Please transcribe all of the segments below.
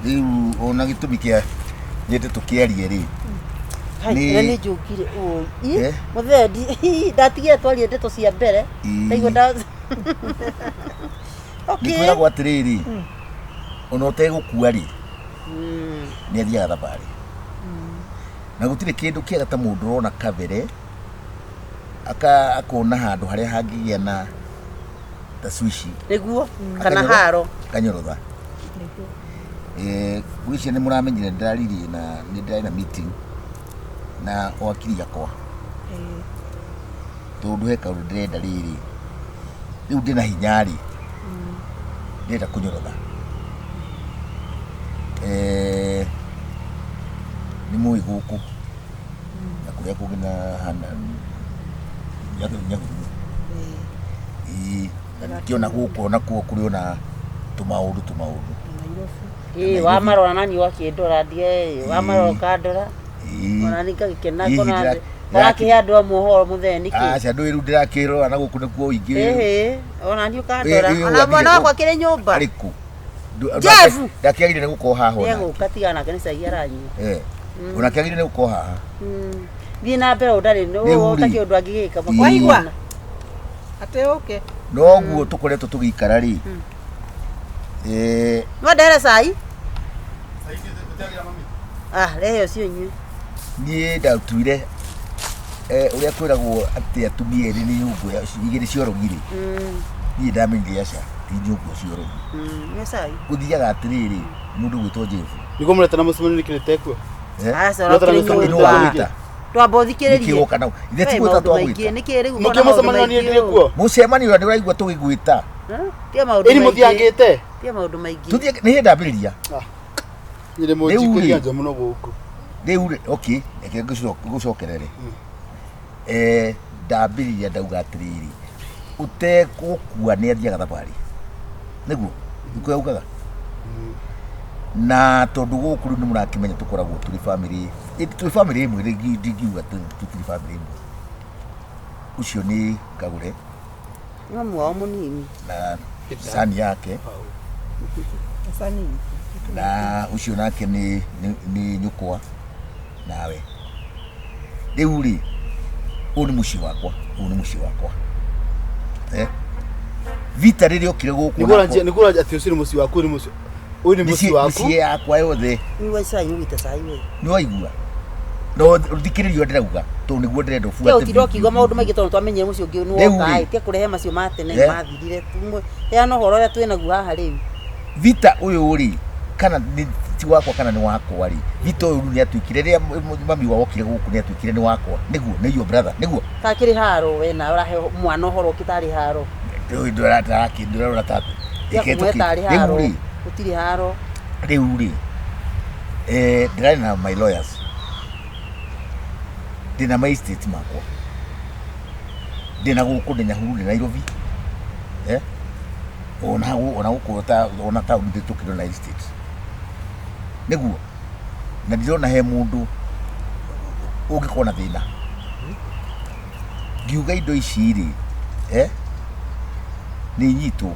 Riu ona gitumi kia nyende tukiarie ri. Ni njukire oi. Muthendi ndatigia twarie ndeto cia mbere. Ndaigua nda. Okay. Ni kwira gwa tiriri. Ona utegukua ri. Ni athiaga thabari. Na gutire kindu kiega ta mundu rona kabere akona handu haria hangigia na ta swishi niguo kana haro kanyorotha wishi ni muramenyire ndariri na ni ndari na meeting na wakiri yakwa tondu heka ndenda riri riu ndina hinyari ndenda kunyorotha ni mui guku na kuria kugina hana nyagu kiona guku na kuo kuri ona tumaudu wa marora nani wakindora ndie wa marora kandora ona nikagikena kona Baraki andå muhoro mutheni ki acha ndå iru ndirakirwo na guku nikuo ingi ona ni ukandora ona mwana wakwa kire nyumba ariku Jeff ndakiagire ni guko haha ona yego katigana kanisa yaranyu ona kiagire ni guko haha thie na mbere ndari no utakio ndu angigika waigwa ate okay no guo tukoretwo tugikara ri no ndere sai rehe ucio nyu nie ndatuire uria kwiragwo ati atumia ri ni nyungu ya igiri ciorogire nie ndamenyire aca ti nyungu ciorogi ni sai guthiaga atiriri mundu gwitwo Jeff niko mureta na mucemani nikirite kuo aca rokire twambothikiririe kiuka na ithe ti gwita twagwita nikirigu muke mucemani ni ndire kuo mucemani ura ndiraigua tugigwita tia maundu ini muthiangite tia maundu maingi tuthie ni hinda ambiriria nyire mujikuria nja muno guku riu okay eke gucokerere ndambiriria ndauga atiriri utegukua ni athiaga thabari niguo nikuugaga na tondu guku ni murakimenya tukoragwo turi family imwe ndingiuga turi family imwe ucio ni Kagure mwamu wao munini na sani yake sani na ucio nake ni nyukwa nawe riu ri uni muci wakwa vita riri okire guku nigura ati ucio ni muci waku ni muci uyu ni muci waku ni yakwa yothe ni waisa nyugita sai we ni waigua no thikiririo ndirauga to niguo ndirenda ufuate utiro kigo maundu maingi tondu twamenye muci ungi ni wokai tia kurehe macio matene mathirire ya no horo ya twina gu haha riu vita uyu uri kana ni ti wakwa kana ni wakwa ri vita uyu ni atwikire ria mami wa okire guku ni atwikire ni wakwa niguo ni your brother niguo ka kiri haro we na urahe mwana horo kitari haro ndio ndorata kindura tatu iketari haro utiri haro riu ri ndira na my lawyers dina my state makwa dina guku ni Nyahururu ni Nairobi ona gukota ona town nditukiro na state niguo na ndirona he mundu ungikona thina ngiuga indo ici ri ni nyitu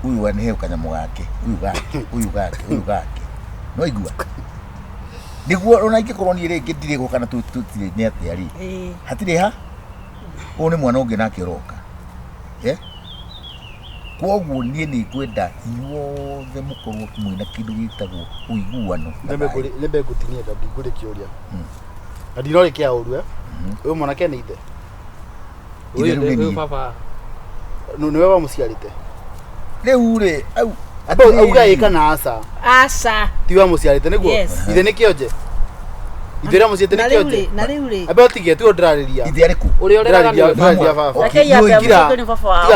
uyu wanhe kanyamu gake uyu gake no igua niguo ona ingikorwo ni ringi ndire go kana tutire ni atiari hatire ha une mwana ungi nake roka koguo nie ni kwenda inyuothe mukorwo mwina kindu gitagwo uiguano lembe gutinie gabi ngure kioria adinore kia uru uyu mwana ke ni ithe uyu papa no ni wewe muciarite riu ri au auga ikana asa tiwa muciarite niguo ithe ni kioje ithera muciete ni kioje na riu ri abe otige tu ndrariria ithe ariku uri ureraga ndrariria baba tiga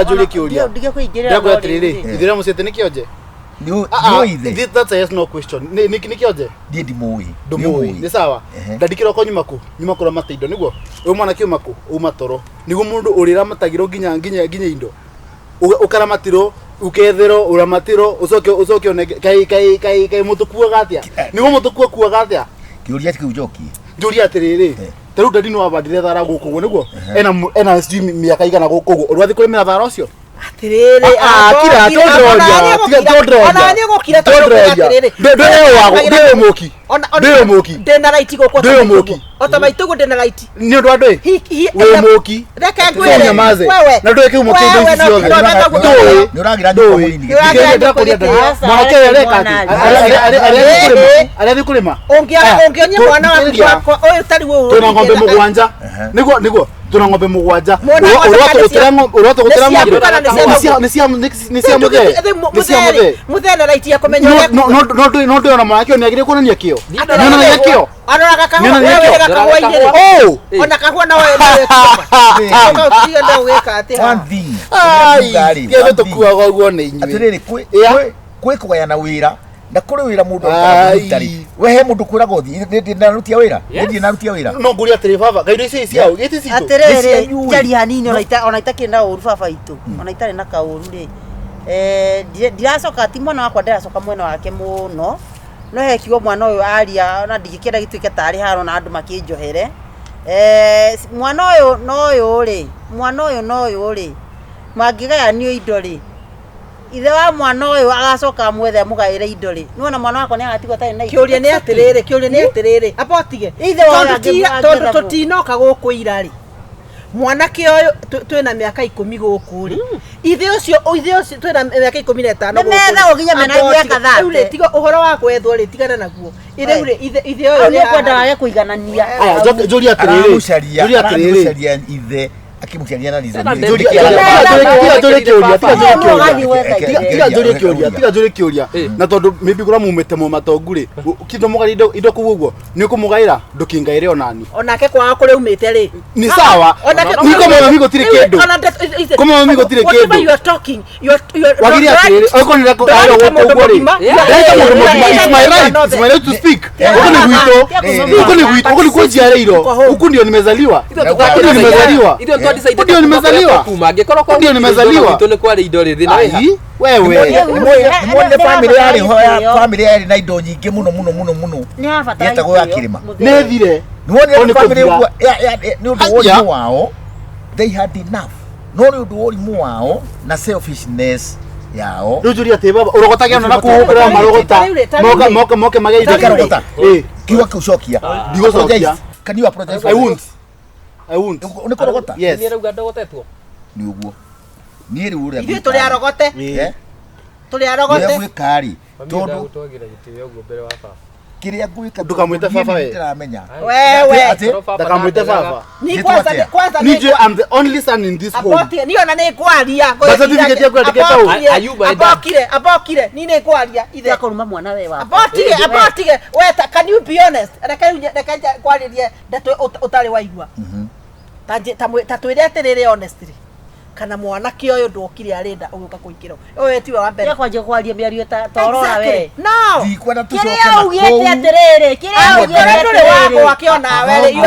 njuri kioria ndige kuingiria ndako atiriri ithera muciete ni kioje no ithe that's a yes no question ni kioje ndi ndimui ni sawa ndandikira ko nyumako ra mataindo niguo uyu mwana kiumako umatoro niguo mundu urira matagiro nginya indo ukaramatiro ukethero uramatiro ucoke one kai mutukua gatia niguo mutukua kuwa gatia kiuria kiu joki njuria atiriri teru ndadi no abandire thara guku guo niguo ena sijui miaka igana guku guo urwathi kuri mira thara ucio atiriri kira tondroria ona ni gukira atiriri ndio moki ndio moki ndena right goko ndio moki ota baitugu ndena right ni ndo andå we moki reke ngwire nyamaze na ndå kä moki ndo ici ciothe nä å ragira njå mwanake reka arä kå rä ma ungionia mwana wakwa uyu tari wo tuna ng'ombe mugwanja niguo tuna ng'ombe mugwanja uroto gutera ng'ombe ni cia muthe na right ya kumenya no ndo ona mwanake ni agire kuonania kio nyonagia kio aroraga kahua wewe kahua-inĩ ona kahua na wewe tiga ndo gwika atia one thing kĩndũ tũkuaga ũguo nĩ inyuĩ atĩrĩrĩ kwĩ kũgayana wĩra na kũrĩ wĩra mũndũ arutari we he mũndũ kwĩraga ũthiĩ ndinarutia wĩra ndĩ narutia wĩra no ngũria atĩrĩ baba ngai ici ciao gĩtĩ citũ atĩrĩrĩ njari hanini ona itakĩrĩ na ũru baba itũ ona itarĩ na kaũru rĩ ndiracoka ti mwana wakwa ndĩracoka mwena wake mũno no he kiugo mwana ũyũ aria ona ndingĩkĩenda gĩtuĩke tarĩ haro na andũ makĩnjohere mwana ũyũ no rĩ mangĩgayanio indo rĩ ithe wa mwana ũyũ agacoka mwethe mũgaĩre indo rĩ nĩwona mwana wakwa nĩagatigwo atarĩ na indo kĩũria nĩ atĩrĩrĩ apotige tondũ tũtinoka gũkũ ira rĩ mwanake ũyũ twĩna mĩaka 10 gũkũ rĩ ithe ũcio twĩna mĩaka 15 gũkũ metha ũginya mena mĩaka thate rĩu tiga ũhoro wa kwethwo rĩ tigana naguo rĩu rĩ ithe ũyũ nĩ kwenda wage kũiganania njũria atĩrĩrĩ ithe akimũkiania na reason tiga njũrie kĩũria na tondũ maybe kũrĩa mumĩte mũmatongu rĩ kĩndũ mũgaĩra indo kũu ũguo nĩ ũkũmũgaĩra ndũkĩngaĩre onani onake kwaga kũrĩa umĩte rĩ ni sawa niko mami gũtirĩ kĩndũ kama mami gũtirĩ kĩndũ you are talking wagiria atĩrĩrĩ oiko nĩ ndakũgaĩra ũguo rĩ ndaika mũndũ mũgima it's my right to speak huko ni gwitũ njiarĩirwo huku ndio nimezaliwa ndio nimezaliwa angĩkorwo kwa ndio nimezaliwa nĩ kwari indo rĩ thĩna wĩha wewe nĩ family yarĩ ho family yarĩ na indo nyingĩ mũno yetagwo ya kĩrĩma nĩ thire nĩ family ũguo nĩ ũndũ wa ũrimũ wao they had enough no nĩ ũndũ wa ũrimũ wao na selfishness yao rĩu njũria atĩ baba ũrogotage ona na kũhũmbĩra marogota moke magĩa indo karogota kiuga kĩu cokia ndigũcokia can you apologize I won't nĩ kũrogota yes nĩ rauga ndogotetwo nĩ ũguo niĩ rĩu ũrĩa ithuĩ tũrĩ arogote gwĩkarĩ tondũ twagira gĩtĩo ũguo mbere wa baba kĩrĩa ngwĩka ndũkamwĩte baba we ndĩramenya wewe ndakamwĩte baba ni kwanza nije I'm the only son in this home apotige ni ona nĩ ngwaria certificate yaku andĩkĩte ũũ abokire ni nĩ ngwaria ithe akũruma mwana we wa apotige weta can you be honest reka ngwarĩrie ndeto ũtarĩ waigua ta twĩre atĩrĩrĩ honestly kana mwanake ũyũ ndokire arenda ũgũka kũingĩra ũyũ tiwe wa mbere kwanja kwaria mĩario ta orora we no ndikwenda kĩrĩa tũcoke ugĩte atĩrĩrĩ kĩrĩa ugĩte wako akiona wele you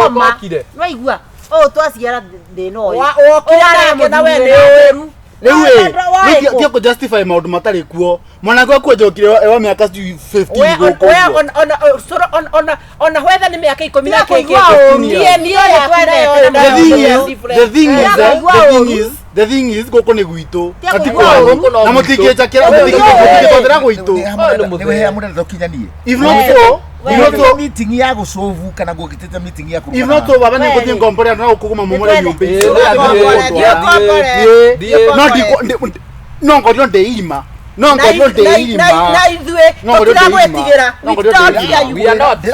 maũndũ no igua o twaciara thĩna ũyũ okira na we nĩ ũru rĩu ndio justify maũndũ matarĩ kuo mwanake wako njokire wa mĩaka 15 gũkũ ona whether nĩ mĩaka 10 na the thing is gũkũ nĩ gwitũ na mũtingĩnjakĩra mũtingĩtwatĩra gwitũ nĩ hea mũndũ thũkinyanie if not so meeting ya gũcovu kana gũgĩtĩte meeting ya if not so baba nĩ gũthiĩ ngomborera na gũkũgũma mũmũre nyũmba no ngorio ndĩima no ngorio ndĩirima na ithuĩ tũtiragwĩtigĩra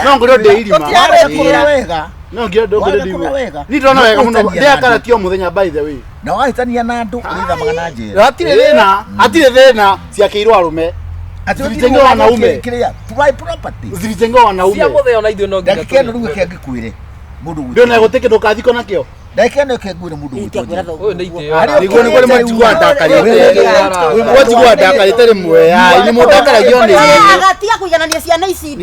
no ngorio ndĩirima wega no ngire ndĩirima ni ndona wega mũno ndĩakaratio mũthenya by the way na wahĩtania na andũ ũrĩthamaga na njĩra hatirĩ thĩna ciakĩirwo arũme atĩrĩtengwo wanaume kĩrĩa property zilitengwa wanaume cia mũtheo na ithuĩ no nginya dakika ĩno rĩu kĩangĩkwĩre mũndũ ndio na gũtĩke ndũkathiko nakĩo dakika ĩno kĩangĩkwĩre mũndũ gwĩtwo ũyũ nĩ itĩo niguo nĩ matigwa ndakarĩte rĩmwe nĩ mũndakaragio nĩ agatia kũiganania ciana ici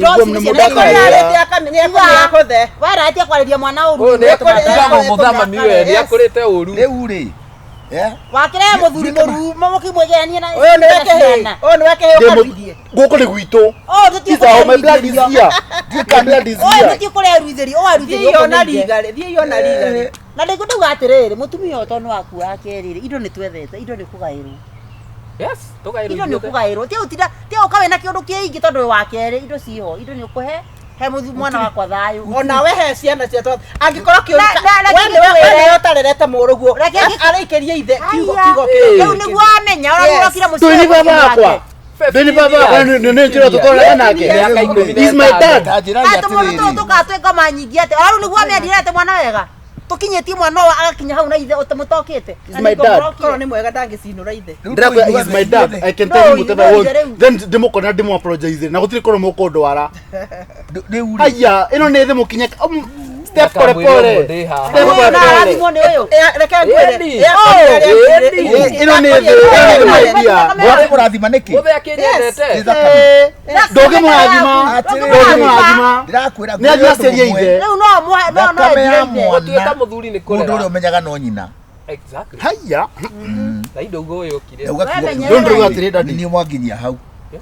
waratia kwarĩria mwana ũru ũyũ nĩ atiga mũthama miwe nĩ akũrĩte ũru rĩu rĩ wakĩre mũthuri mũru mũkĩmwĩgerania na ũyũ nĩ wake ũkaririe gũkũ nĩ gwitũ my blood is here ũyũ tũtikũreruithĩrio thiĩ ona rigarĩ Na ndiko nduga atiriri mutumia uto no aku akerire indo ni twethete indo ni kugairwo. Yes, tugairwo. Indo ni kugairwo. Ti utinda ti ukawe na kiundu kiingi tondu wa keri indo ciho indo ni ukuhe he mwana wakwa thayu. Ona we he ciana cia twa angikora kiuri we utarerete muruguo araikirie ithe kiugo Riu niguo amenya ora kira mucio. Tuni baba wakwa. Tuni baba wakwa nĩ njĩra tũtwarana nake. He's my dad. Atu tukatwe ngoma nyingi ate. Ora niguo amendire ate mwana wega. Tukinyetie mwana wa agakinya hau na ithe utamutokete. He's my dad. Korwo ni mwega ndangicinura ithe. Ndrakwa he's my dad. I can tell you whatever I want. Then ndimukona ndimu apologize. Na gutiri korwo mukundwara. Aya, ino nĩ thĩ mũkinye. Step pole pole. Step pole pole. Muone uyu. Reke ngwire. Ino nĩ thĩ maidia. Wale kurathima niki. Mothe akinyendete. Ndoge murathima. Ndoge murathima. Ndirakwira Nĩ athĩaceria ithe. Riu no Gũtuĩka mũthuri nĩ mundu kũrera. uri umenyaga no nyina. Exactly. Haya. Na indo ugo yokire. Ndũnduga atĩrĩ dadi. Ni mwanginyia hau. Yes.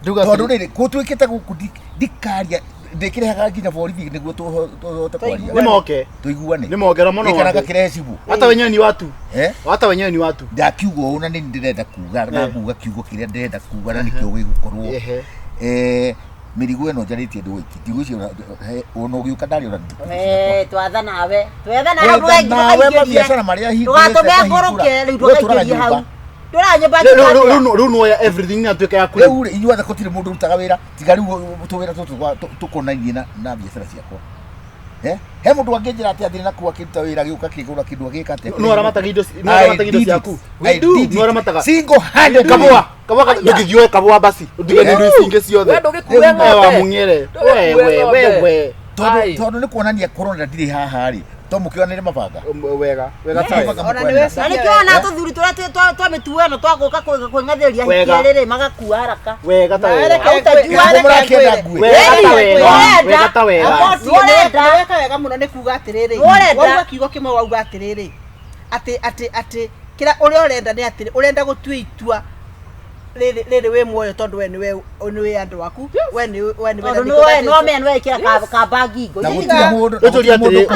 Nduga Tondu riri gutwikite guku ndikaria ndikirehaga nginya borithi niguo tuhote kwaria. Nĩ moke. Tuiguane. Nĩ mogera mũno. Ikaraga kirehe cibu. Hata wenyewe ni watu. Hata wenyewe ni watu. Ndakiuga una ni ndirenda kuga na kuga kiugo kiria ndirenda kuga na nikio gigukorwo. Mirigo eno njaritie ndu iki tigo icio ono giuka ndari ona. Twatha nawe. Twetha nawe ndwengi. Nawe mabiacara maria hingo. Tugatome ngoroke riu ndũgaikĩrie hau. Ndũranyũmba Rĩu nuoya everything atuĩka ya kũrĩ. Rĩu inyuothe gũtirĩ mũndũ ũrutaga wĩra tiga rĩu tũwĩra tũtũ tũkonainie na biacara ciakwa. He mũndũ angĩnjĩra atĩ athire na kuo akĩruta wĩra gĩũka kĩgũra kĩndũ agĩka atĩa. No aramataga indo ciaku. No aramataga. Single handed. Kabua ndũgĩthiĩ kabua basi. Ndigane indo ici ingĩ ciothe. We ndũgĩkue ng'ombe. Wa munyere. We. Tondũ nĩ kuonania korona ndirĩ haha rĩ. To mũkĩonere mabanga. Wega tawe. Ona nĩ wesa. Ani kiona tuthuri turia twamituano twagoka kwĩngatheria hikĩrĩrĩ magakua haraka. Wega tawe. Wega tawe. Weka wega muno nĩ kuga atĩrĩrĩ. Wauga kiugo kĩmwe wauga atĩrĩrĩ. Atĩ kĩrĩa ũrĩa ũrenda nĩ atĩrĩ ũrenda gũtua itua rĩrĩ wĩ muoyo tondũ we nĩ andũ aku. We nĩ no men we kira ka bagi ngo. Na gũtirĩ mũndũ. Ũtũria atĩrĩ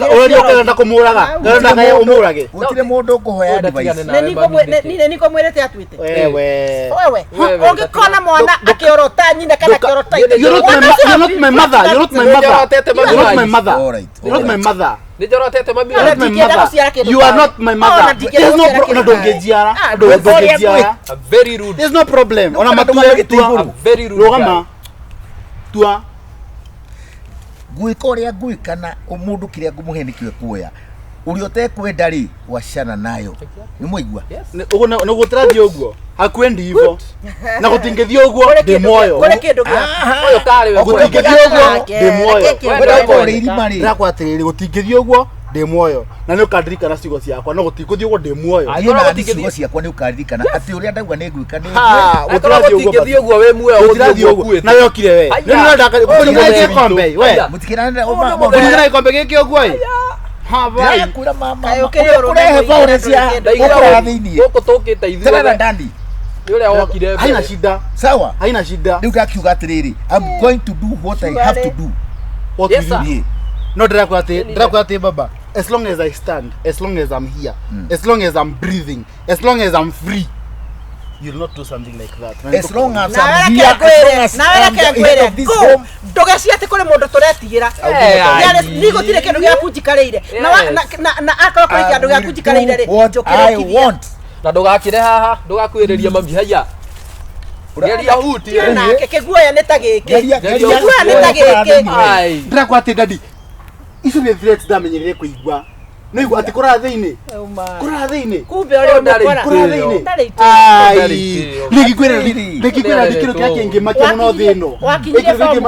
ũrĩa ũkenda kũmũraga. Ndĩrenda kae ũmũrage. Gũtirĩ mũndũ ũkũhoya advice. niko mwĩrĩte atuĩte. Wewe. Ũngĩkona mwana akĩorota nyina kana akĩorota ithe. You're not my mother. You're not my mother. All right. You're not my mother. Nĩnjorotete mami. You're not my mother. You are not my mother. There's no problem. Ndũngĩnjiara. Very rude. There's no problem. Ona matua tua. Very rude. Rũgama. Tua. Gwĩka ũrĩa ngwĩkana mũndũ kĩrĩa ngũmũhe nĩkĩo kuoya. Ũrĩa ũtekwenda rĩ wacana nayo. Nĩ mũigua? Nĩ gũtĩrathiĩ ũguo. Hakwendi hivyo. Na gũtingĩthiĩ ũguo ndĩ muoyo. Kũrĩ kĩndũ gĩa. Ũyũ karĩ we. Gũtingĩthiĩ ũguo ndĩ muoyo. Wĩra irima rĩ. Ndakwa atĩrĩrĩ gũtingĩthiĩ ũguo ndĩ muoyo. Na nĩ ũkandirikana ciugo ciakwa no gũtingĩthiĩ ũguo ndĩ muoyo. Niĩ na ciugo ciakwa nĩ ũkandirikana atĩ ũrĩa ndauga nĩ ngwĩka nĩ. Gũtingĩthiĩ ũguo wĩ muoyo gũtirathiĩ ũguo. Na yokire we. Nĩ ndĩrenda kũnyita kombe we. Mũtikĩrana Kũnyita kombe gĩkĩ ũguo ĩ. Ha vai. Ndĩrakwĩra mama. Ũrehe violence ya gũkora thĩinĩ. Gũkũ tũkĩte ithuĩ. Tena ndandi. Nĩ ũrĩa wokire. Haina shida. Sawa. Haina shida. Rĩu ndakiuga atĩrĩrĩ, I'm going to do what I have to do. What Yes, will sir. you do? No ndĩrakwa atĩ baba. As long as I stand, as long as I'm here, as long as I'm breathing, as long as I'm free, you'll not do something like that. As long as Na I'm weke here, ngwĩre, as na long as weke I'm the head ngwĩre. of this home. Ndũgeci atĩ kũrĩ mũndũ tũretigĩra. Nĩ gũtirĩ kĩndũ gĩaku njikarĩire. Na akorwo kũrĩ kĩndũ gĩaku njikarĩire rĩ. What I want. Na ndũgakire haha, ndũgakuĩrĩria mami haya. Geria huti. Nake kĩguoya nĩ ta gĩkĩ. Geria Kĩguoya nĩ ta gĩkĩ. Ai. Ndĩrakwa atĩ dadi. Icio nĩ threats ndamenyerere kũigua. No igua atĩ kũra thĩinĩ. Kũra thĩinĩ. Kumbe ũrĩa ũmũkora. Kũra thĩinĩ. Ndarĩ Nĩngĩkwĩra kĩndũ kĩrĩa kĩngĩmakia mũno thĩ ĩno.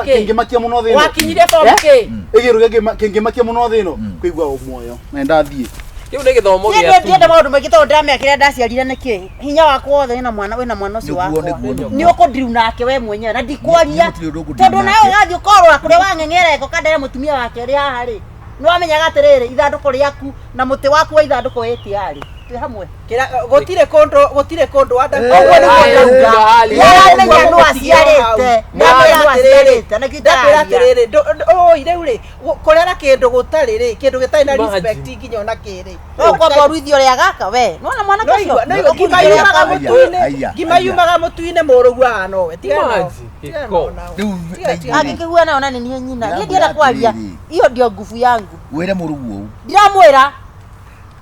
Kĩngĩmakia mũno thĩ ĩno. Wakinyire form K. Ĩgĩrũ kĩngĩmakia mũno thĩ ĩno. Kũigua muoyo. Na ndathiĩ. Kĩu nĩ gĩthomo Niĩ gĩa ndienda maũndũ maingĩ tondũ ndamĩakĩra ndaciarire nĩkĩ hinya wakwa wothe wĩna mwana ũcio wakwa nĩ ũkũndiru nake we mwenyewe na ndikwaria tondũ nawe ũgathiĩ ũkorora kũrĩa wang'eng'ereka ũkandere mũtumia wake ũrĩ haha rĩ nĩ wamenyaga atĩrĩrĩ ithandũkũ rĩaku na mũtĩ waku wa ithandũkũ wĩtiarĩ twi hamwe gotire kondo wanda ogwo ni hali ya no aciarite na gitaririre rĩu rĩ kũrera kĩndũ gũtarĩ rĩ kĩndũ gĩtarĩ na respect nginya ona kĩrĩ ũkwamba ruithio rĩa gaka we nona mwana kacio ngimayumaga mũtu-inĩ mũrũgu haha nowe tigana agĩkĩgua nayo na nĩ niĩ nyina niĩ ndienda kwaria iyo ndio nguvu yangu wĩre mũrũgu ũũ ndiramwĩra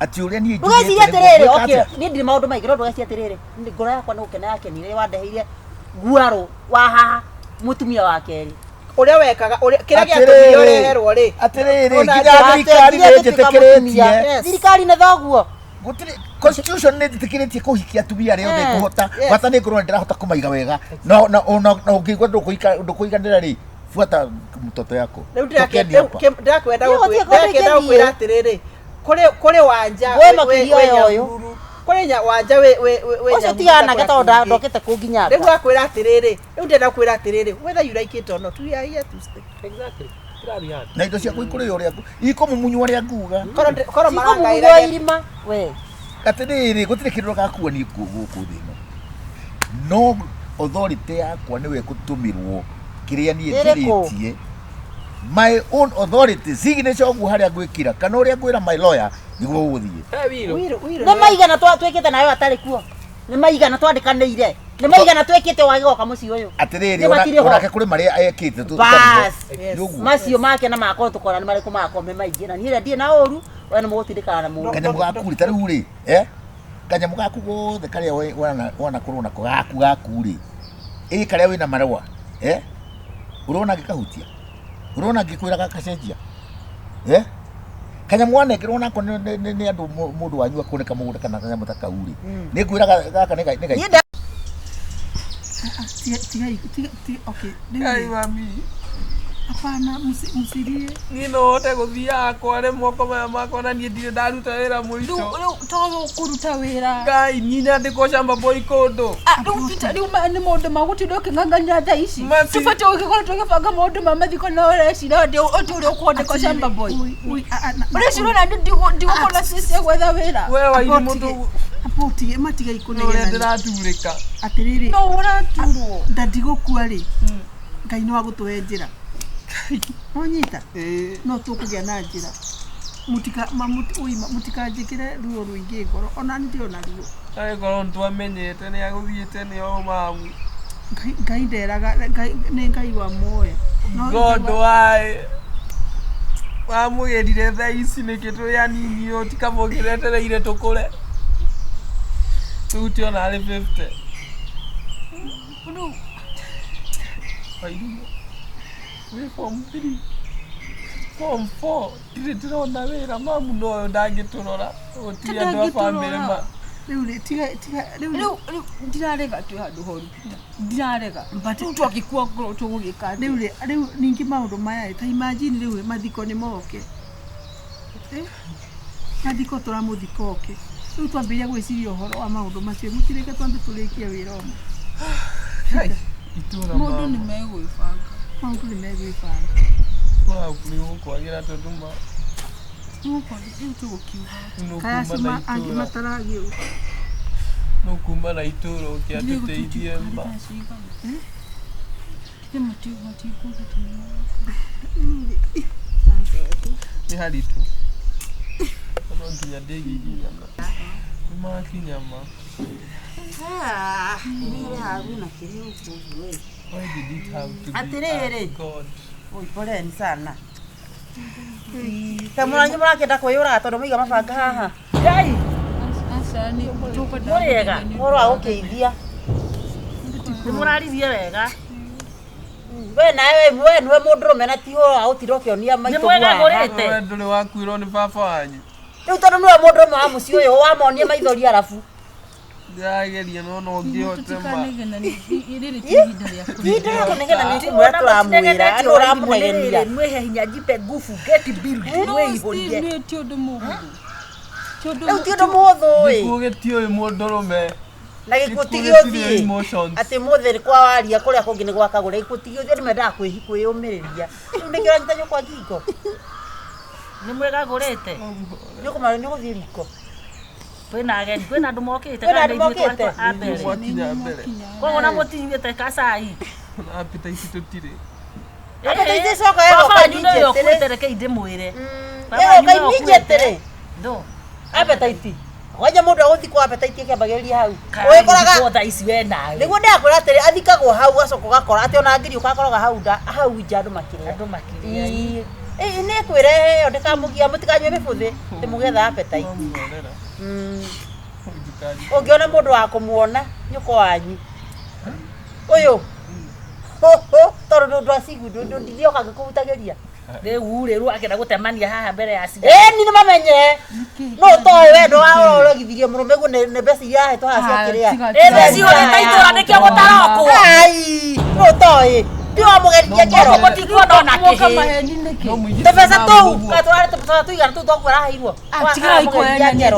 ati ũrĩa niĩ ndũgecirie atĩrĩrĩ okay niĩ ndirĩ maũndũ maingĩ no ndũgecirie atĩrĩrĩ ngoro yakwa nĩ gũkena yakenire wandeheire guarũ wa haha mũtumia wa kerĩ ũrĩa wekaga kĩrĩa gĩatũmire ũreherwo rĩ atĩrĩrĩ nginya thirikari nĩĩtĩkĩrĩtie thirikari nĩ thoguo gũtirĩ constitution nĩĩtĩkĩrĩtie kũhikia atumia arĩa othe kũhota bata nĩ ngorwo ndĩrahota kũmaiga wega na ũngĩigua ndũkũiganĩra rĩ fuata mtoto yako rĩu ndĩrakwenda gũkwĩra atĩrĩrĩ kũrĩ wanja kũrĩ wanja ũcio tiganage tondũ ndokĩte kũnginya rĩu akwĩra atĩrĩrĩ rĩu ndĩrenda kwĩra atĩrĩrĩ whether you like it or not we are here to stay exactly na indo ciaku ikũrĩ ũrĩa ikũmumunywo ũrĩa nguga korwo marangaĩra irima we atĩrĩrĩ gũtirĩ kĩndũ gakuoni gũkũ thĩ ĩno no authority yakwa nĩwe gũtũmĩrwo kĩrĩa niĩ njĩrĩtie my own authority signature ũguo harĩa ngwĩkĩra kana ũrĩa ngwĩra my lawyer nĩguo ũgũthiĩ nĩ maigana twĩkĩte nayo atarĩ kuo nĩ maigana twandĩkanĩire nĩ maigana twĩkĩte wagĩgoka mũciĩ ũyũ atĩrĩrĩ onake kũrĩ marĩa ekĩte macio make na makoro tũkora nĩ marĩkũ makwa me maingĩ na niĩ ndirĩ na ũru we nĩ mũgũtindĩkana na mũndũ kanyamũ gaku rĩ ta rĩu rĩ kanyamũ gaku gothe karĩa wanakorwo nako gaku rĩ karĩa wĩna marũa ũrona ngĩkahutia ũrona ngĩkwĩra gakacenjia kanyamũ wanengerwo nako nĩ andũ mũndũ wanyu akoneka mũgũnda kana kanyamũ ta kau rĩ nĩ ngwĩra gaka nĩ gai Ai mami hapana msirie ni no hote guthiaga kware moko maya makwa na niĩ ndirĩ ndaruta wĩra mũico rĩu kũruta wĩra ngai nyina ndĩko shamba boy kũndũ rĩu nĩ maũndũ ma gũtinda ũkĩng'ang'ania thaa ici tũbatiĩ gũgĩkorwo tũgĩbanga maũndũ ma mathiko na ũrecira ũndũ ũrĩa ũkwandĩkwo shamba boy ũrecira ona ndigũkorwo na sisi ya gwetha wĩra we wairi mũndũ apoti matiga ikunegena ndĩraturĩka atĩrĩrĩ no ũraturwo ndandigũkua rĩ ngai nĩ wa gũtũhe njĩra onyita no tũkũgĩa na njĩra mũtikanjĩkĩre ruo rũingĩ ngoro ona ndirĩ na ruo agĩkorwo nĩtwamenyete nĩ agũthiĩte nĩo mamu ngai nderaga nĩ ngai wa muoya God why wamũgĩrire thaa ici nĩkĩ tũrĩ anini ũũ tikamũgĩretereire tũkũre tũu tio narĩ 50 we form 3 form 4 ndĩrona wĩra mamu noyo ndangĩtũrora gũtirĩ andũ a bamĩrĩ ma rĩu ndirarega twĩ handũ horu ndirarega rĩu twagĩkua ngoro tũgũgĩka rĩu ningĩ maũndũ maya ta imagine rĩu mathiko nĩ moke mathiko tũramũthika oke rĩu twambĩrĩria gwĩciria ũhoro wa maũndũ macio mũtirĩke twambe tũrĩkie wĩra ũmwe mũndũ nĩ megwĩbanga maũndũ nĩ megwĩbanga tũrakũrĩ gũkwagĩra tondũ ma rĩu tũgũkiuga kaya acio angĩ mataragĩũka no kuma na itũũra ũkĩatũteithie mba nĩ haritũ no nginya ndĩgiginyana nĩmakinya ma atĩrĩrĩ poleni sana tamũranyi mũrakĩenda kwĩyũraga tondũ mũiga mabanga haha ngai mũrĩega ũhoro wa gũkĩithia nĩmũraririe wega we nawe we nĩwe mũndũrũme na ti ũhoro wa gũtinda ũkĩonia maitũ we ndũrĩ wakuĩrwo nĩ baba wanyu rĩu tondũ nĩwe mũndũrũme wa mũciĩ ũyũ wamonie maithori arabu ndĩrageria no ngĩhote ma ihinda kũnegena nĩ kumũra tũramwĩra andũ ũramũnegenia mwĩhe hinya jipe ngufu get build mwĩihũrie rĩu ti ũndũ mũhũthũ ĩ gĩkuũ gĩtiũĩ mũndũrũme na gĩkuũ ti gĩũthiĩ atĩ mũthĩ nĩ kwa waria kũrĩa kũngĩ nĩ gwa kagũre gĩkuũ ti gĩũthiĩ nĩmendaga kwĩyũmĩrĩria rĩu nĩkĩo ũranyita nyũkwa ngingo nĩ mwĩgagũrĩte nĩ ũgũthiĩ riko kwina ageni kwina andu mokite Kwĩna andũ mokĩte? ambere Mwakinya mbere. koguo na mũtinyuĩte kacai Appetite tutire. Appetite icoka ĩgoka nĩyo immediately. kwĩte reke indĩmwĩre Ĩgoka immediately. ndo Appetite. Waje mũndũ agũthi kwa appetite kĩambagĩrĩria hau. Ũgĩkoraga tha ici we nawe nĩguo ndakwĩra atĩrĩ athikagwo hau acoka ũgakora atĩ ona ngiri ũgakoroga hau nja andũ makĩrĩa. andũ makĩria Nĩ kwĩrehe yo ndĩkamũgia mũtikanyue mĩbũthĩ atĩ mũgetha appetite. Muonera. Ũngĩona mũndũ wa kũmuona nyũkwa wanyu ũyũ tondũ ndwacigu ndithio kangĩkũhutagĩria rĩu akĩenda gũtemania haha mbere ya ciga ni nĩ mamenye no ũtoĩ wendo wa ũrogithirie mũrũme guo nĩ mbeca iria ahetwo haha cia kĩrĩa ĩtheci ũrĩta itũra nĩkĩo gũtarokwo no ũtoĩ ti wamũgeririe kero mũtikuona ona kĩhĩ tũbeca tũu katũrarĩ tũbeca tũigana tũu twakwĩraheirwo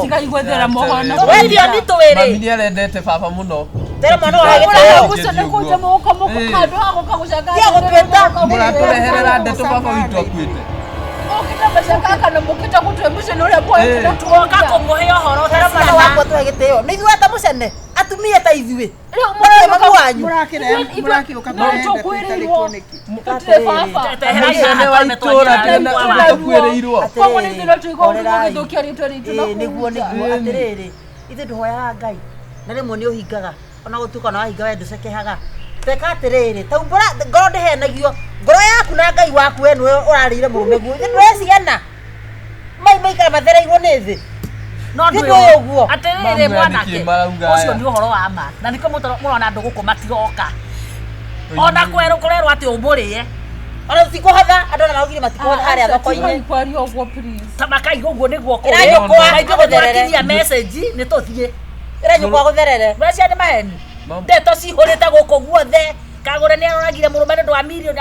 tiga igwethera mohona wĩrio nĩ twĩrĩ Mami nĩarendete baba mũno. tera mwana wa gĩtĩo gucana kuja moko kando hako kagucanga tia gũtuĩta Mũratũreherera ndeto baba witũ akuĩte. okita bacanga na mukita gutwe mucene ũrĩa mwoete tuoka kũmũhe ũhoro tera mwana ta wakwa tũhe gĩtĩo nĩ ithuĩ ta mũcene atumia ta ithuĩ rĩu mami wanyu nĩguo atĩrĩrĩ ithuĩ ndũhoyaga Ngai na rĩmwe nĩ ũhingaga ona gũtuĩka na wahinga we ndũcekehaga teka atĩrĩrĩ tau ngoro ndĩhenagio ngoro yaku na Ngai waku we nĩwe ũrarĩire mũrũme guo ithuĩ ndũreciana maikara mathereirwo nĩ thĩ no ndũĩ ũguo atĩrĩrĩ mwanake ũcio nĩ ũhoro wa ma na nĩkĩo mũrona andũ gũkũ matiroka ona kũrerwo atĩ ũmũrĩe ona tikũhotha andũ na maugire matikũhotha harĩa thoko-inĩ ta makaiga ũguo nĩguo Ĩra nyũkwa kũrĩthiria message nĩ tũthiĩ ĩra nyũkwa gũtherere mbeca nĩ maheni ndeto cihũrĩte gũkũ guothe Kagũre nĩ aroragire mũrũme nĩ ndwa milioni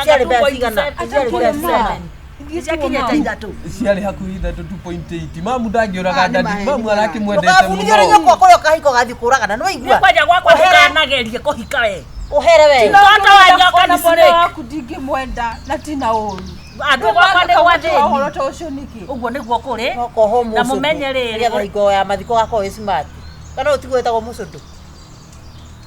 ciakinyĩte ithatũ ciarĩ hakuhĩ ithatũ 2.8 mamu ndangĩũraga ndandi mamu arakĩmwendete ndũgabundithio nĩ nyũkwa kũrĩa ũkahiko gathi kũragana nĩ waigua kwanja gwakwa ndũkanagerie kũhika we ũhere we Mtoto wa nyoka ni mwana snake. waku ndingĩmwenda na tina ũru Andũ gwakwa nĩ gwathĩni ũhoro ta ũcio nĩkĩ ũguo nĩguo kũrĩ nokoho na mũmenye rĩrĩ hingo ya mathiko gakorwo ĩ smart kana ũtigwo ĩtagwo mũcũndũ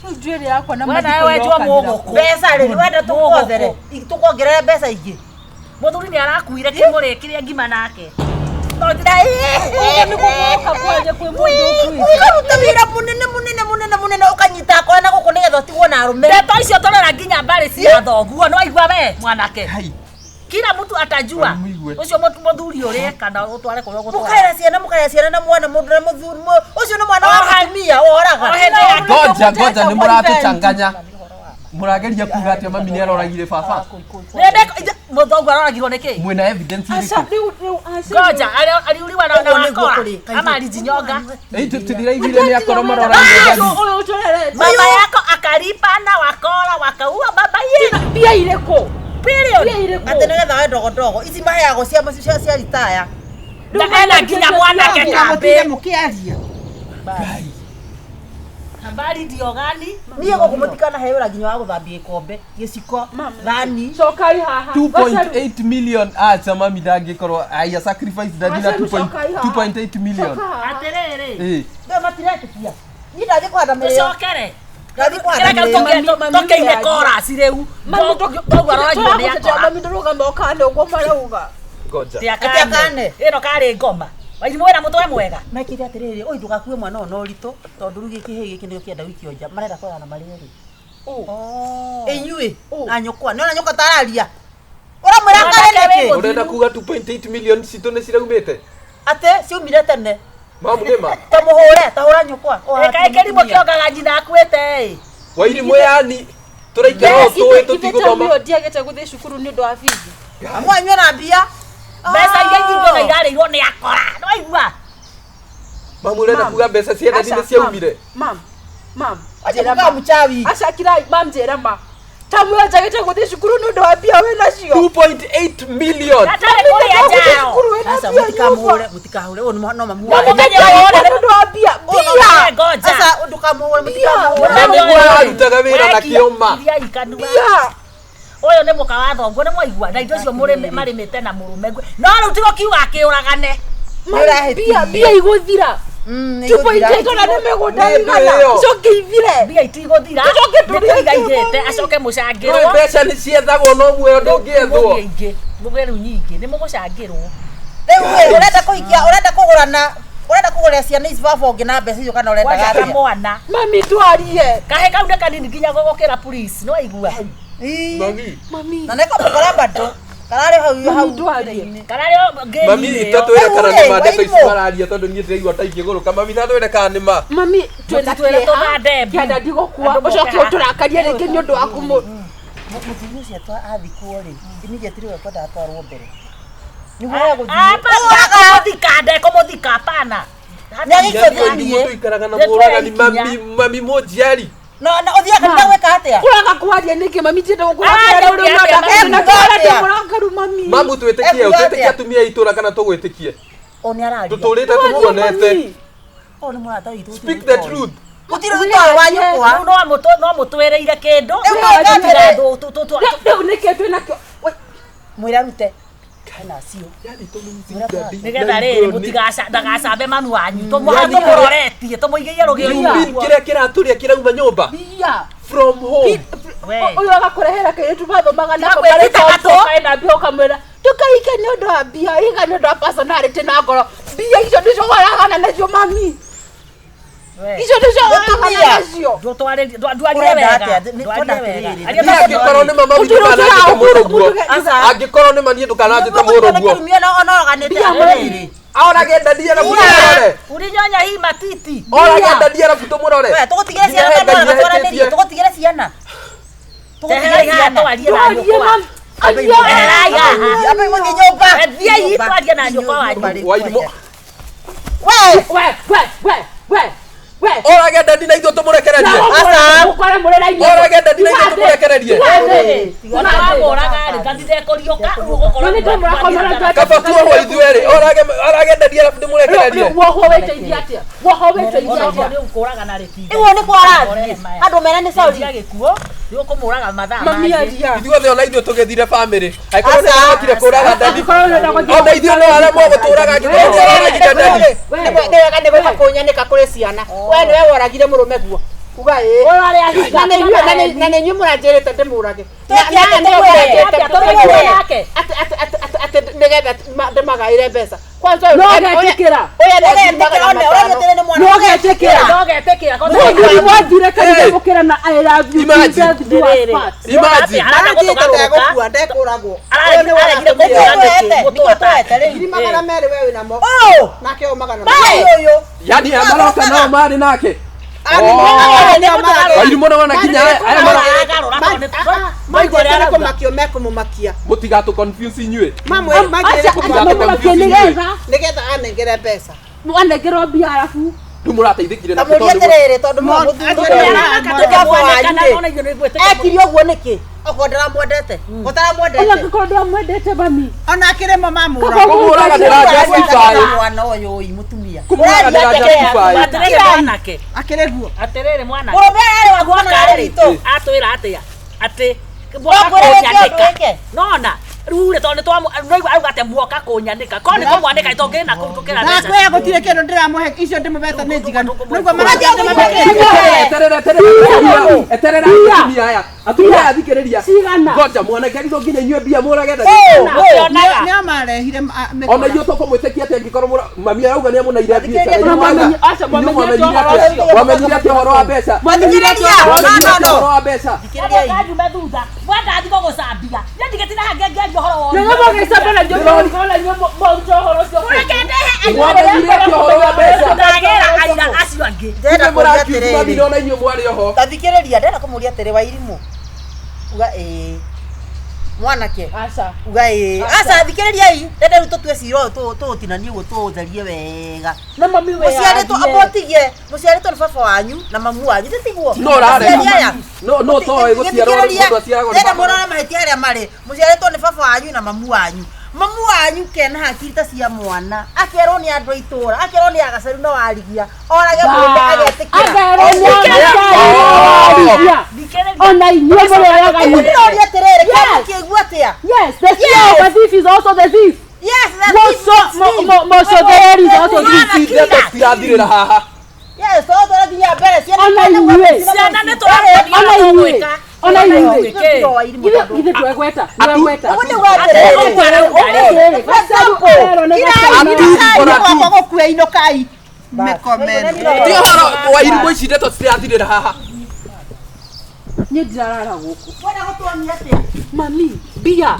rĩu njuĩrĩ yakwa na Wena we jua mũgũkũ. mbeca rĩ wenda tũkuongerere tũkuongerere mbeca ingĩ mũthuri nĩ arakuire kĩmũrĩkĩrie ngima nake ũguo nĩguo mũka kwanja kwĩ mũndũ ũkuĩte ũkaruta wĩra mũnene ũkanyita akora na gũkũ nĩgetha ũtigwo na arũme ndeto icio tũrora nginya mbarĩ cia thoguo no aigua we mwanake hai kila mtu atajua Mũigue. ũcio mũthuri ũrĩa kana ũtware kũrĩa gũtwara mũkaĩra ciana na mwana mũndũ na mũthuri ũcio nĩ mwana wa atumia woraga ngoja nĩ mũratũchanganya mũrageria kuga atĩ mami nĩ aroragire baba mũthongu aroragirwo nĩ kĩ mwĩna evidence ĩrĩkũ ngoja aliuliwa na wakora ama alijinyonga tũtiraigire nĩ akorwo maroragire ndandi mama yako akalipa na wakora wakaua baba yenu mbia irĩkũ period atĩ nĩgetha we ndogondogo ici maheagwo cia ritaya na ena nginya mwanake kambe mũkĩaria habari ndio gani niĩ gũkũ mũtikana heũra nginya wa gũthambia gĩkombe gĩciko thani cokai haha 2.8 million acha mami ndangĩkorwo aya sacrifice ndandi na 2.8 million atĩrĩrĩ ndio matiretĩkia niĩ ndathiĩ kũhanda mĩrĩo ũcokere ndathiĩ kũhanda mĩrĩo tokeine korasi rĩu toguo aroragirwo nĩ akora mami ndũrũgame ũkane ũguo marauga ngoja Atiakane. ĩno karĩ ngoma waimwĩra mũtwe mwega mekire atĩrĩrĩ ũi ndũgakue mwana ũyũ na ũritũ tondũ rĩu gĩkĩhĩ gĩkĩ nĩgĩo kĩenda wikio nja marenda kũrana marĩ erĩ inyuĩ na nyũkwa nĩona nyũkwa tararia ũramwĩra karĩ ũrenda kuga 2.8 million citũ nĩ ciraumĩte atĩ ciumire tene mamu nĩma tahũra nyũkwa kaĩ kĩrimũ kĩongaga njina akuĩte wairimũ yani tũraikara tũĩ tũtigũthoma ndiagĩte gũthiĩ cukuru nĩ ũndũ wa bithi amwe anyue na mbia mbeca iria nyingĩ na irarĩirwo nĩ akora no aigua mamu ũrenda kuga mbeca cia ndandi nĩ ciaumire mam acha mchawi acakirai mam njĩra ma tamwĩra njagĩte gũthiĩ cukuru nĩ ũndũ wa mbia wĩ nacio 2.8 million gatarĩ kũrĩa njao sasa mutikamuhũre ũyũ no mamuoe nĩ ũndũ wa mbia ngoja sasa ndũkamuhũre nĩguo arutaga wĩra na kĩoma iria ikanua ũyũ nĩ mũka wa thongo nĩ mwaigua na indo icio marĩmĩte na mũrũme no rĩu tigo kiuga akĩũragane mbia igũthira Chupa ito na nimegunda igana. Coke ivire. Mbia itigothira. Nĩtũigaithĩte acoke mũcangĩrwo. Mbeca nĩ ciethagwo no muoyo ndũngĩethwo. Mũgeru nyingĩ nĩ mũgũcangĩrwo. Rĩu ũrenda kũgũra ciana ici baba ũngĩ na mbeca icio kana ũrenda Wajaka mwana. Mami twarie. Kahe kau nĩ kanini nginya gũgũkĩra police no igua. Mami. na nĩko mũkora bado kararĩ hau Twarie. Kararĩ ngĩri. Mami itatwĩre kana nĩ ma ndeto ici mararia tondũ niĩ ndĩraigua ta ingĩgũrũka. Mami tatwĩre kana nĩ ma. Mami twĩna tũthande mbi. Kĩanda ndigũkua. Ũcoke ũtũrakarie rĩngĩ nĩ ũndũ waku mũtumia ũcio athikwo rĩ immediately we kwenda atwarwo mbere Kũmũthika ndekũmũthika hapana. Tũikaraga na mũragani mami mũnjiari. na ũthiaga ndagwĩka atĩa kũraga kwaria nĩkĩ mami tiende mami mamu twĩtĩkie atumia itũra kana tũgwĩtĩkie oni araria tũtũrĩte tũkuonete oni mwata witũ speak the truth gũtirĩ ũtwaro wa nyũkwa no mũtwĩrĩire kĩndũ rĩu nĩkĩ twĩnakĩo mwĩra rute kana cio nĩgetha rĩrĩ ndagacambe mami wanyu tũmũroretie tũmũigĩie rũgĩo kĩrĩa kĩratũrĩa kĩrauma nyũmba from home ũyũ agakũrehera kĩrĩtu mathomaga nako marĩkaena mbia ũkamwĩra tũkaike nĩ ũndũ wa mbia iga nĩ ũndũ wa personality na ngoro mbia icio nĩcio waragana nacio mami icio nĩcio waragana nacio ndwarire wega angĩkorwo nĩ mama witũ ndananjĩte mũrũguo angĩkorwo nĩ mani ndũkananjĩte mũrũguo orage ndadia na mũrore urinyonya hii matiti orage ndadia na mũrore tũgũtigĩre ciana twaranĩrie tũgũtigĩre ciana tehera iha twarie na nyũkwa apa mũthiĩ nyũmba thiai twarie na nyũkwa wanyu wairimo orage ndadi na ithuĩ tũmũrekererie orage ndadi na ithuĩ tũmũrekererie kaba tuohwo ithuĩ orage ndadi arabu ndĩmũrekererie iwo nĩ kwarathie andũ mena nĩ sauri ithuothe ona ithuĩ tũgĩthire family angĩkorwo nĩ wokire kũraga ndadi ona ithuĩ no arĩa mogũtũraga angĩkorwo nĩ aroragire ndadi nĩ wega nĩ gwĩka kũnyanĩka kũrĩ ciana we nĩwe woragire mũrũme guo uga na nĩ inyuĩ mũranjĩrĩte ndĩmũrage nĩgetha ndĩmagaĩre mbeca yani amaroka nao marĩ nake wairimo na wana kinya makio mũtigatũ confuse inyuĩ nĩgetha anengere mbeca anengerwo mbia arabu rĩu mũrateithĩkire na tamuria atĩrĩrĩ tondũ ekirio ũguo nĩkĩ okorwo ndaramwendete ũtaramwendete ndamwendete mami ona akĩrĩ mama kũmũraga ndĩra mwana ũyũ ũyũ mũtumia kũmũraga ndĩra justify akĩrĩ guo atĩrĩrĩ mwana mũrũme arĩ wa guo na ritũ atwĩra atĩa atĩ kũnyandĩka nona rĩu tondũ nĩtwaigua ate muoka kũnyanĩka korwo nĩ kũmwanĩka itongĩrĩ na kũrutũkĩra na kwĩa gũtirĩ kĩndũ ndĩramũhe icio ndĩmũbeta nĩ njiganu nĩguo eterera atumia aya atumia athikĩrĩria ngoja mwanake agithwo nginya inyuĩ mbia mũrage nĩo marehire ona ithuĩ tũkũmwĩtĩkia atĩ angĩkorwo mami arauga nĩ amũnaire mbia wamenyire atĩ ũhoro wa mbeca ũhoro wa mbeca kanjume thutha mwenda athikwo gũcambia nĩndigĩtira hangĩngĩaria ũhoro wothe ndagĩra aira acio angĩ mũrakiuma inyuĩ mwarĩ oho tathikĩrĩria ndĩrenda kũmũria atĩrĩ Wairimũ uga mwanake uga aca thikĩrĩriai ndĩrenda rĩu tũtue cira ũyũ tũũtinanie ũguo tũũtherie wega mũciarĩtwo amũtigie mũciarĩtwo nĩ baba wanyu na mamu wanyu tĩtiguo no toĩ gũciarwo mũndũ aciaragwo ndĩrenda mũrore mahĩtia harĩa marĩ mũciarĩtwo nĩ baba wanyu na mamu wanyu kena hakiri ta cia mwana akerwo nĩ andũ a itũra akerwo nĩ agacaru na warigia orage mũndũ agetĩkĩra ona inyuĩ mũrega atĩrĩrĩ kĩaigua atĩa yes the thief is also the thief Mocotheri zote tirathirira haha yes todo la dia mbere ciana nä tå rakwä ka ona ithe twegweta gũkua inokai ti horo wa irimũ ici ndeto citirathirĩra haha niĩ ndirarara gũkũ mami mbia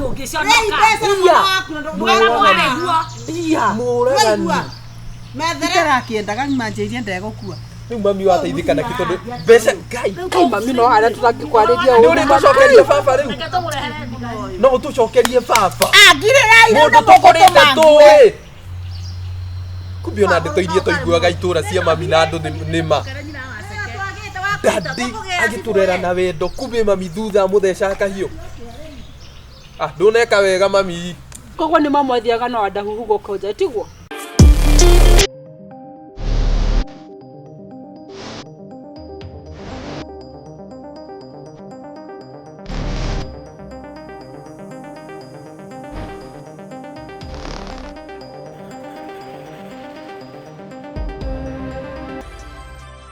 itarakiendaga manjĩirie ndegũkua rĩu mami wateithĩka nakĩ tondũ mbeca ngai mami no harĩa tũrangĩkwarĩria nĩ ũrĩ tũcokerie baba rĩu no tũcokerie baba mũndũ tũkũrĩte tũĩ kumbe ona ndeto iria tũiguaga itũũra cia mami na andũ nĩma dadi agĩtũrera na wendo kumbe mami thutha mũtheca kahiũ ndũneka wega mami koguo nĩ mamwathiaga na wandahuhu gũkũ nja tiguo